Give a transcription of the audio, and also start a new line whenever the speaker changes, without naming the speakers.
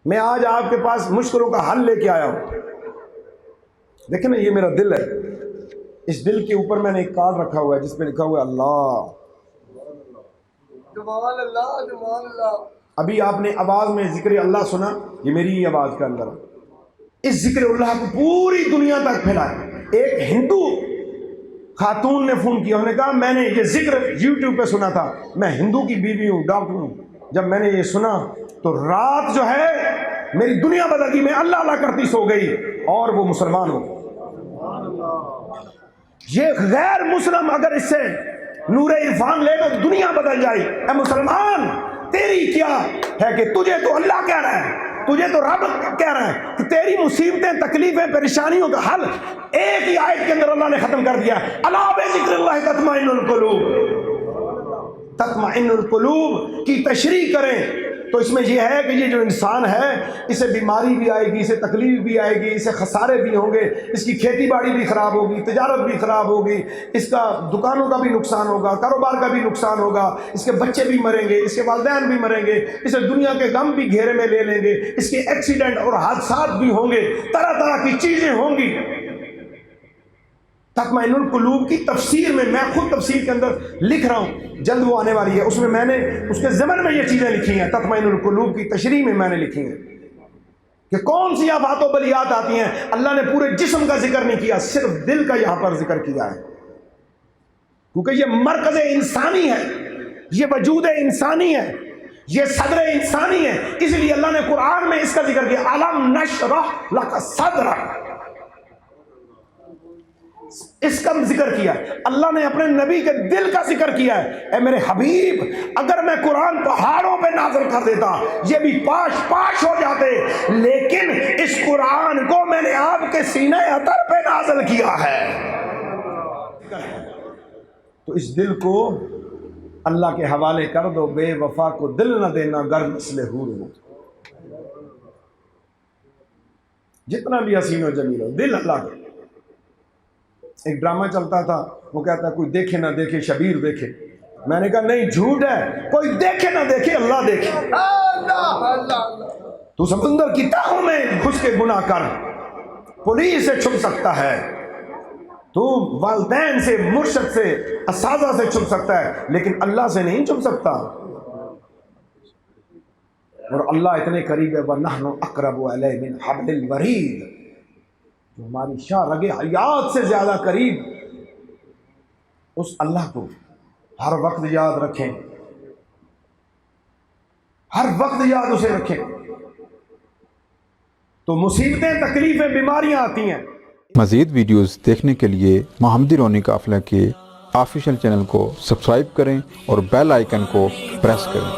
میں آج آپ کے پاس مشکلوں کا حل لے کے آیا ہوں. دیکھیں نا، یہ میرا دل ہے. اس دل کے اوپر میں نے ایک کارڈ رکھا ہوا ہے جس پہ لکھا ہوا ہے اللہ. ابھی آپ نے آواز میں ذکر اللہ سنا، یہ میری آواز کے اندر. اس ذکر اللہ کو پوری دنیا تک پھیلایا. ایک ہندو خاتون نے فون کیا، انہوں نے کہا میں نے یہ ذکر یوٹیوب پہ سنا تھا، میں ہندو کی بیوی ہوں، ڈاکٹر ہوں. جب میں نے یہ سنا تو رات جو ہے میری دنیا بدل گئی. میں اللہ اللہ کرتی سو گئی اور وہ مسلمان ہو. یہ غیر مسلم اگر اس سے نور عرفان لے تو دنیا بدل جائے. اے مسلمان، تیری کیا ہے کہ تجھے تو اللہ کہہ رہا ہے، تجھے تو رب کہہ رہا ہے کہ تیری مصیبتیں، تکلیفیں، پریشانیوں کا حل ایک ہی آیت کے اندر اللہ نے ختم کر دیا. الا بذکر اللہ تطمئن القلوب. تطمئن القلوب کی تشریح کریں تو اس میں یہ ہے کہ یہ جو انسان ہے اسے بیماری بھی آئے گی، اسے تکلیف بھی آئے گی، اسے خسارے بھی ہوں گے، اس کی کھیتی باڑی بھی خراب ہوگی، تجارت بھی خراب ہوگی، اس کا دکانوں کا بھی نقصان ہوگا، کاروبار کا بھی نقصان ہوگا، اس کے بچے بھی مریں گے، اس کے والدین بھی مریں گے، اسے دنیا کے غم بھی گھیرے میں لے لیں گے، اس کے ایکسیڈنٹ اور حادثات بھی ہوں گے، طرح طرح کی چیزیں ہوں گی. تطمئن القلوب کی تفسیر میں خود تفسیر کے اندر لکھ رہا ہوں، جلد وہ آنے والی ہے، اس میں نے اس کے ضمن میں یہ چیزیں لکھی ہیں. تطمئن القلوب کی تشریح میں نے لکھی ہیں کہ کون سی آفات و بلیات آتی ہیں. اللہ نے پورے جسم کا ذکر نہیں کیا، صرف دل کا یہاں پر ذکر کیا ہے، کیونکہ یہ مرکز انسانی ہے، یہ وجود انسانی ہے، یہ صدر انسانی ہے. اس لیے اللہ نے قرآن میں اس کا ذکر کیا، الم نشرح لک صدرک. اس کا ذکر کیا. اللہ نے اپنے نبی کے دل کا ذکر کیا ہے. اے میرے حبیب، اگر میں قرآن پہاڑوں پہ نازل کر دیتا یہ بھی پاش پاش ہو جاتے، لیکن اس قرآن کو میں نے آپ کے سینے اطہر پہ نازل کیا ہے. تو اس دل کو اللہ کے حوالے کر دو. بے وفا کو دل نہ دینا گر مثل حور ہو. جتنا بھی حسین و جمیل ہو، دل اللہ کے. ایک ڈرامہ چلتا تھا، وہ کہتا ہے کوئی دیکھے نہ دیکھے شبیر دیکھے. میں نے کہا نہیں، جھوٹ ہے، کوئی دیکھے نہ دیکھے اللہ دیکھے. تو سمندر کی تہوں میں گھس کے گناہ کر، پولیس سے چھپ سکتا ہے، تو والدین سے، مرشد سے، اساتذہ سے چھپ سکتا ہے، لیکن اللہ سے نہیں چھپ سکتا. اور اللہ اتنے قریب ہے، وَنَحْنُ أَقْرَبُ إِلَيْهِ مِنْ حَبْلِ الْوَرِيدِ، جو ہماری شاہ رگ حیات سے زیادہ قریب. اس اللہ کو ہر وقت یاد رکھیں، ہر وقت یاد اسے رکھیں، تو مصیبتیں، تکلیفیں، بیماریاں آتی ہیں.
مزید ویڈیوز دیکھنے کے لیے محمدی رونی قافلہ کے آفیشیل چینل کو سبسکرائب کریں اور بیل آئیکن کو پریس کریں.